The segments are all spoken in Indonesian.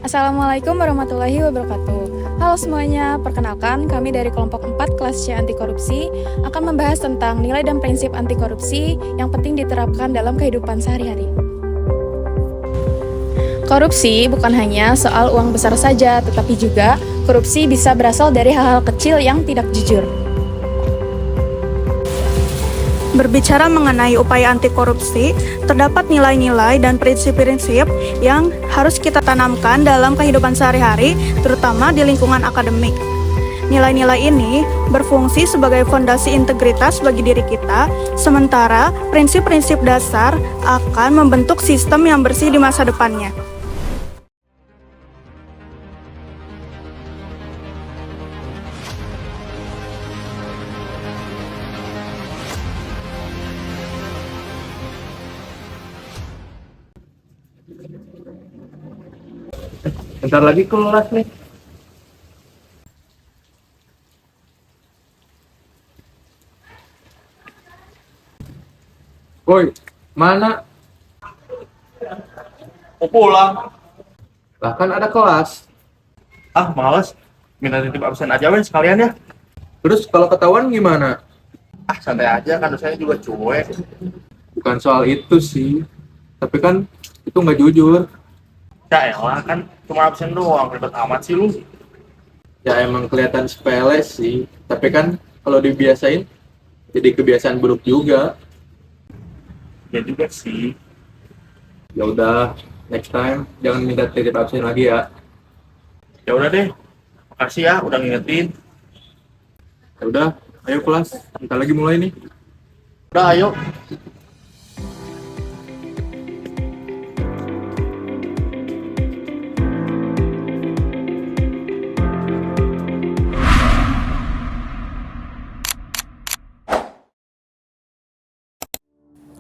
Assalamualaikum warahmatullahi wabarakatuh. Halo semuanya, perkenalkan kami dari kelompok 4 kelas C anti korupsi akan membahas tentang nilai dan prinsip anti korupsi yang penting diterapkan dalam kehidupan sehari-hari. Korupsi bukan hanya soal uang besar saja, tetapi juga korupsi bisa berasal dari hal-hal kecil yang tidak jujur. Berbicara mengenai upaya anti korupsi, terdapat nilai-nilai dan prinsip-prinsip yang harus kita tanamkan dalam kehidupan sehari-hari, terutama di lingkungan akademik. Nilai-nilai ini berfungsi sebagai fondasi integritas bagi diri kita, sementara prinsip-prinsip dasar akan membentuk sistem yang bersih di masa depannya. Bentar lagi kelas nih. Woi, mana? Mau pulang. Lah kan ada kelas. Ah, males. Minta titip absen aja weh sekalian ya. Terus kalau ketahuan gimana? Ah, santai aja kan dosanya juga cuek. Bukan soal itu sih. Tapi kan itu nggak jujur. Ya elah kan cuma absen doang, ribet amat sih lu. Ya emang kelihatan sepele sih. Tapi kan kalau dibiasain jadi kebiasaan buruk juga. Ya juga sih. Ya udah, next time jangan minta titip absen lagi ya. Ya udah deh. Makasih ya udah ngingetin. Ya udah, ayo kelas. Bentar lagi mulai nih. Udah ayo.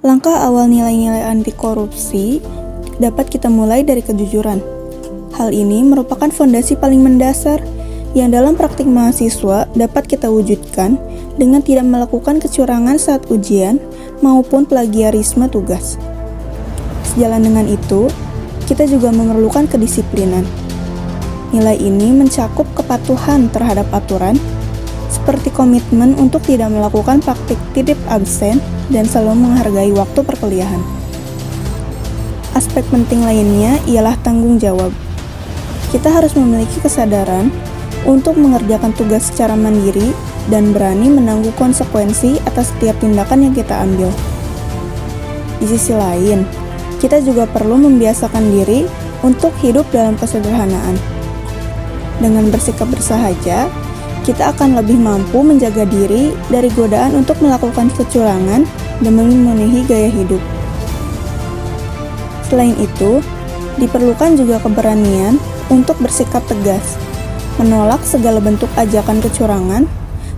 Langkah awal nilai-nilai anti korupsi dapat kita mulai dari kejujuran. Hal ini merupakan fondasi paling mendasar yang dalam praktik mahasiswa dapat kita wujudkan dengan tidak melakukan kecurangan saat ujian maupun plagiarisme tugas. Sejalan dengan itu, kita juga memerlukan kedisiplinan. Nilai ini mencakup kepatuhan terhadap aturan, seperti komitmen untuk tidak melakukan praktik titip absen dan selalu menghargai waktu perkuliahan. Aspek penting lainnya ialah tanggung jawab. Kita harus memiliki kesadaran untuk mengerjakan tugas secara mandiri dan berani menanggung konsekuensi atas setiap tindakan yang kita ambil. Di sisi lain, kita juga perlu membiasakan diri untuk hidup dalam kesederhanaan. Dengan bersikap bersahaja, kita akan lebih mampu menjaga diri dari godaan untuk melakukan kecurangan demi memenuhi gaya hidup. Selain itu, diperlukan juga keberanian untuk bersikap tegas, menolak segala bentuk ajakan kecurangan,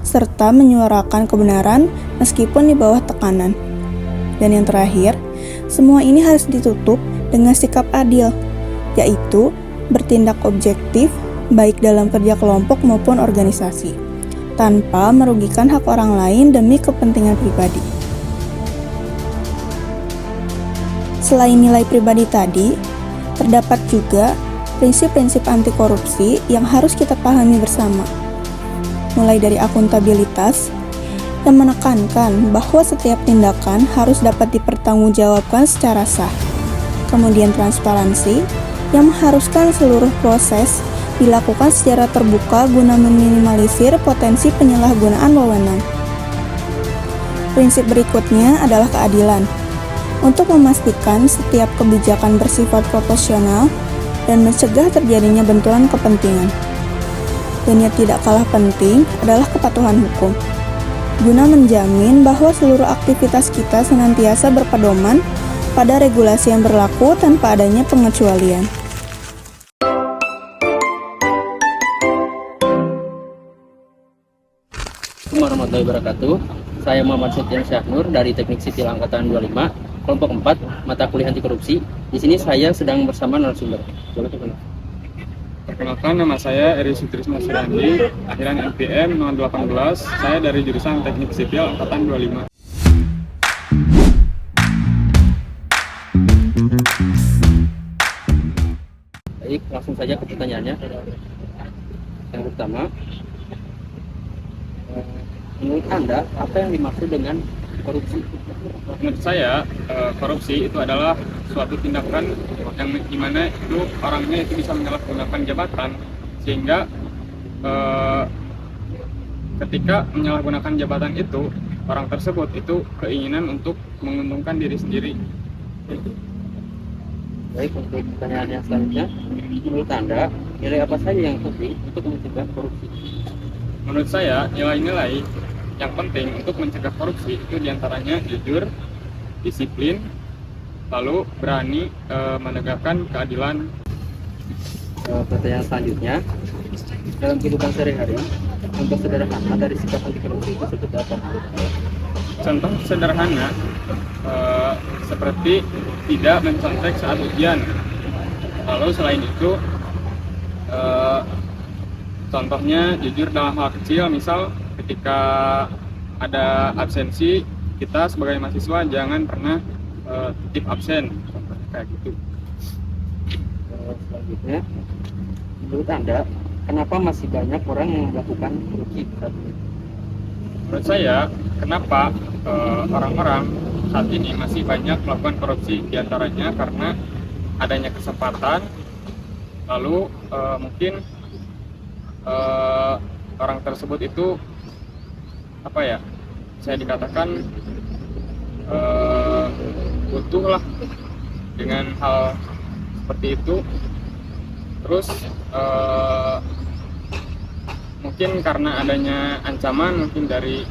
serta menyuarakan kebenaran meskipun di bawah tekanan. Dan yang terakhir, semua ini harus ditutup dengan sikap adil, yaitu bertindak objektif baik dalam kerja kelompok maupun organisasi, tanpa merugikan hak orang lain demi kepentingan pribadi. Selain nilai pribadi tadi, terdapat juga prinsip-prinsip anti korupsi yang harus kita pahami bersama. Mulai dari akuntabilitas, yang menekankan bahwa setiap tindakan harus dapat dipertanggungjawabkan secara sah. Kemudian transparansi, yang mengharuskan seluruh proses dilakukan secara terbuka guna meminimalisir potensi penyalahgunaan wewenang. Prinsip berikutnya adalah keadilan, untuk memastikan setiap kebijakan bersifat proporsional dan mencegah terjadinya benturan kepentingan. Dan yang tidak kalah penting adalah kepatuhan hukum, guna menjamin bahwa seluruh aktivitas kita senantiasa berpedoman pada regulasi yang berlaku tanpa adanya pengecualian. Assalamualaikum warahmatullahi wabarakatuh. Saya Muhammad Septian Syahnur dari Teknik Sipil Angkatan 25, kelompok 4, mata kuliah anti korupsi. Di sini saya sedang bersama narasumber. Perkenalkan, nama saya Eri Sutrisno Surandi, akhiran NPM 018. Saya dari jurusan Teknik Sipil Angkatan 25. Baik, langsung saja ke pertanyaannya. Yang pertama, menurut Anda apa yang dimaksud dengan korupsi? Menurut saya, korupsi itu adalah suatu tindakan yang dimana itu orangnya itu bisa menyalahgunakan jabatan, sehingga ketika menyalahgunakan jabatan itu, orang tersebut itu keinginan untuk menguntungkan diri sendiri. Baik, untuk pertanyaan yang selanjutnya, menurut Anda nilai apa saja yang penting untuk mencegah korupsi? Menurut saya, nilai-nilai yang penting untuk mencegah korupsi itu diantaranya jujur, disiplin, lalu berani menegakkan keadilan. Pertanyaan selanjutnya, dalam kehidupan sehari-hari, contoh sederhana dari sikap anti korupsi itu seperti apa? Contoh sederhana seperti tidak mencontek saat ujian. Lalu selain itu, contohnya jujur dalam hal kecil, misal ketika ada absensi, kita sebagai mahasiswa jangan pernah titip absen, kayak gitu. Selanjutnya, menurut Anda, kenapa masih banyak orang yang melakukan korupsi saat ini? Menurut saya, kenapa orang-orang saat ini masih banyak melakukan korupsi? Diantaranya karena adanya kesempatan, lalu mungkin orang tersebut itu saya dikatakan butuh lah dengan hal seperti itu. Terus mungkin karena adanya ancaman mungkin dari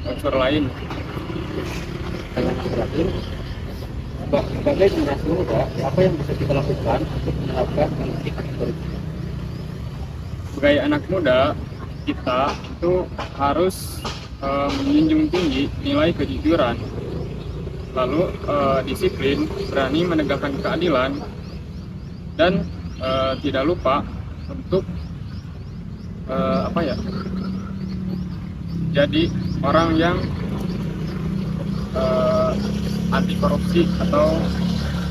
unsur lain. Pertanyaan terakhir, sebagai generasi muda, apa yang bisa kita lakukan untuk menerapkan prinsip anti korupsi? Sebagai anak muda, kita itu harus menjunjung tinggi nilai kejujuran, lalu disiplin, berani menegakkan keadilan, dan tidak lupa untuk jadi orang yang anti korupsi atau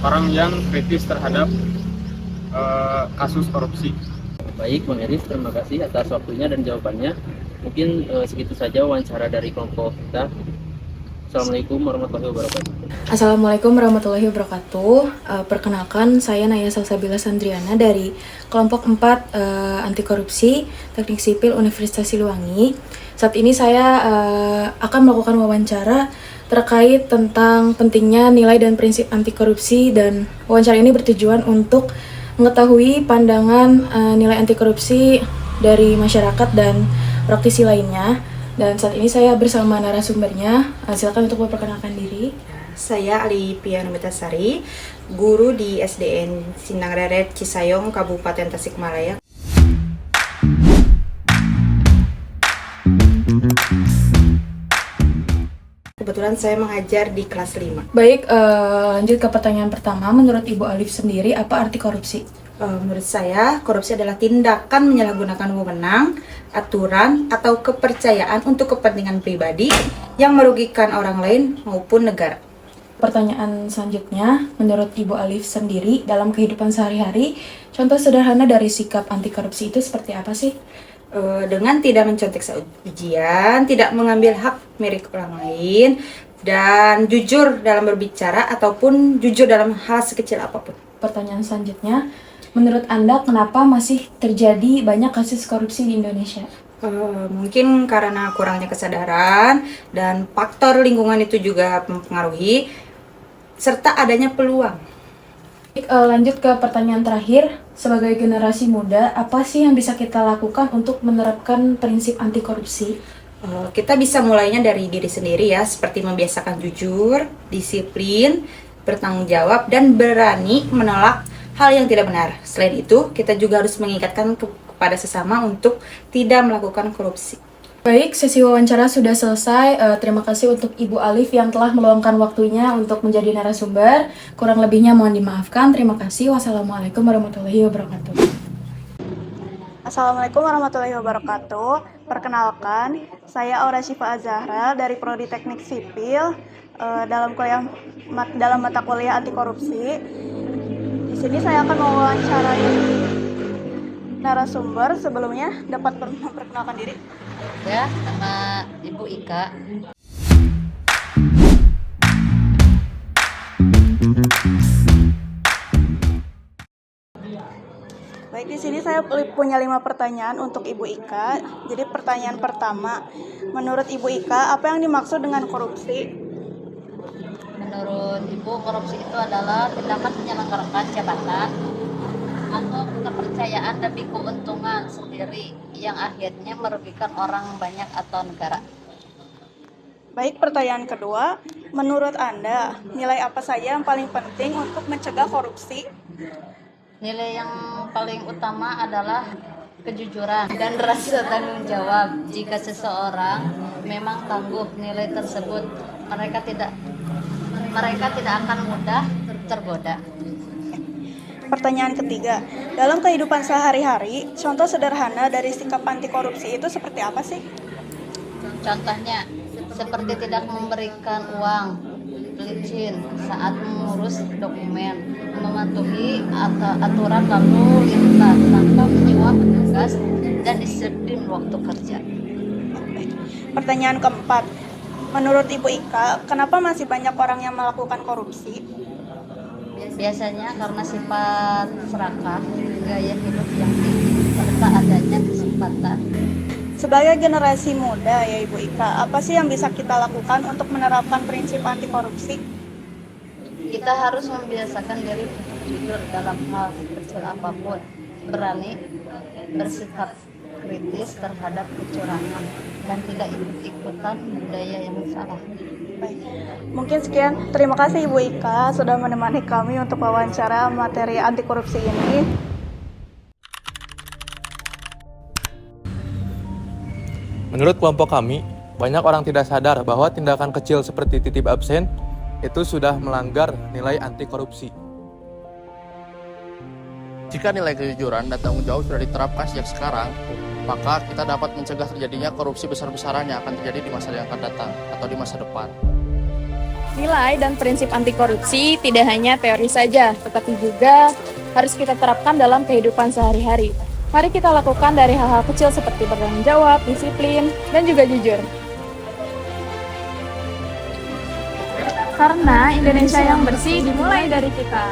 orang yang kritis terhadap kasus korupsi. Baik, Bang Eris, terima kasih atas waktunya dan jawabannya. Mungkin segitu saja wawancara dari kelompok kita. Assalamualaikum warahmatullahi wabarakatuh. Assalamualaikum warahmatullahi wabarakatuh. Perkenalkan, saya Naya Salsabila Sandriana dari kelompok 4 anti korupsi Teknik Sipil Universitas Siliwangi. Saat ini saya akan melakukan wawancara terkait tentang pentingnya nilai dan prinsip anti korupsi, dan wawancara ini bertujuan untuk mengetahui pandangan nilai anti korupsi dari masyarakat dan praktisi lainnya. Dan saat ini saya bersama narasumbernya. Silakan untuk memperkenalkan diri. Saya Ali Pianumitasari, guru di SDN Sindang Reret Cisayong, Kabupaten Tasikmalaya. Kebetulan saya mengajar di kelas 5. Baik, lanjut ke pertanyaan pertama. Menurut Ibu Alif sendiri, apa arti korupsi? Menurut saya, korupsi adalah tindakan menyalahgunakan wewenang, aturan, atau kepercayaan untuk kepentingan pribadi yang merugikan orang lain maupun negara. Pertanyaan selanjutnya, menurut Ibu Alif sendiri, dalam kehidupan sehari-hari, contoh sederhana dari sikap anti korupsi itu seperti apa sih? Dengan tidak mencontek saat ujian, tidak mengambil hak milik orang lain, dan jujur dalam berbicara ataupun jujur dalam hal sekecil apapun. Pertanyaan selanjutnya, menurut Anda kenapa masih terjadi banyak kasus korupsi di Indonesia? Mungkin karena kurangnya kesadaran dan faktor lingkungan itu juga mempengaruhi, serta adanya peluang. Lanjut ke pertanyaan terakhir, sebagai generasi muda, apa sih yang bisa kita lakukan untuk menerapkan prinsip anti korupsi? Kita bisa mulainya dari diri sendiri ya, seperti membiasakan jujur, disiplin, bertanggung jawab, dan berani menolak hal yang tidak benar. Selain itu, kita juga harus mengingatkan kepada sesama untuk tidak melakukan korupsi. Baik, sesi wawancara sudah selesai. Terima kasih untuk Ibu Alif yang telah meluangkan waktunya untuk menjadi narasumber. Kurang lebihnya mohon dimaafkan. Terima kasih. Wassalamualaikum warahmatullahi wabarakatuh. Assalamualaikum warahmatullahi wabarakatuh. Perkenalkan, saya Aura Syifa Azahra dari Prodi Teknik Sipil dalam mata kuliah anti korupsi. sini saya akan mewawancarai narasumber. Sebelumnya dapat memperkenalkan diri. Ya, nama Ibu Ika. Baik, di sini saya punya 5 pertanyaan untuk Ibu Ika. Jadi pertanyaan pertama, menurut Ibu Ika, apa yang dimaksud dengan korupsi? Menurut Ibu, korupsi itu adalah tindakan menyalahgunakan jabatan atau kepercayaan demi keuntungan sendiri yang akhirnya merugikan orang banyak atau negara. Baik, pertanyaan kedua, menurut Anda, nilai apa saja yang paling penting untuk mencegah korupsi? Nilai yang paling utama adalah kejujuran dan rasa tanggung jawab. Jika seseorang memang tangguh nilai tersebut, mereka tidak akan mudah tergoda. Pertanyaan ketiga, dalam kehidupan sehari-hari, contoh sederhana dari sikap anti korupsi itu seperti apa sih? Contohnya, seperti tidak memberikan uang, pelicin saat mengurus dokumen, mematuhi aturan lalu lintas tanpa menyewa petugas, dan disiplin waktu kerja. Pertanyaan keempat, menurut Ibu Ika, kenapa masih banyak orang yang melakukan korupsi? Biasanya karena sifat serakah, gaya hidup yang tinggi, serta adanya kesempatan. Sebagai generasi muda ya Ibu Ika, apa sih yang bisa kita lakukan untuk menerapkan prinsip anti korupsi? Kita harus membiasakan diri jujur dalam hal kecil apapun, berani bersikap kritis terhadap kecurangan, dan tidak ikut-ikutan budaya yang salah. Baik. Mungkin sekian. Terima kasih Ibu Ika sudah menemani kami untuk wawancara materi anti korupsi ini. Menurut kelompok kami, banyak orang tidak sadar bahwa tindakan kecil seperti titip absen itu sudah melanggar nilai anti korupsi. Jika nilai kejujuran dan tanggung jawab sudah diterapkan sejak sekarang, maka kita dapat mencegah terjadinya korupsi besar-besaran yang akan terjadi di masa yang akan datang atau di masa depan. Nilai dan prinsip anti korupsi tidak hanya teori saja, tetapi juga harus kita terapkan dalam kehidupan sehari-hari. Mari kita lakukan dari hal-hal kecil seperti bertanggung jawab, disiplin, dan juga jujur. Karena Indonesia yang bersih dimulai dari kita.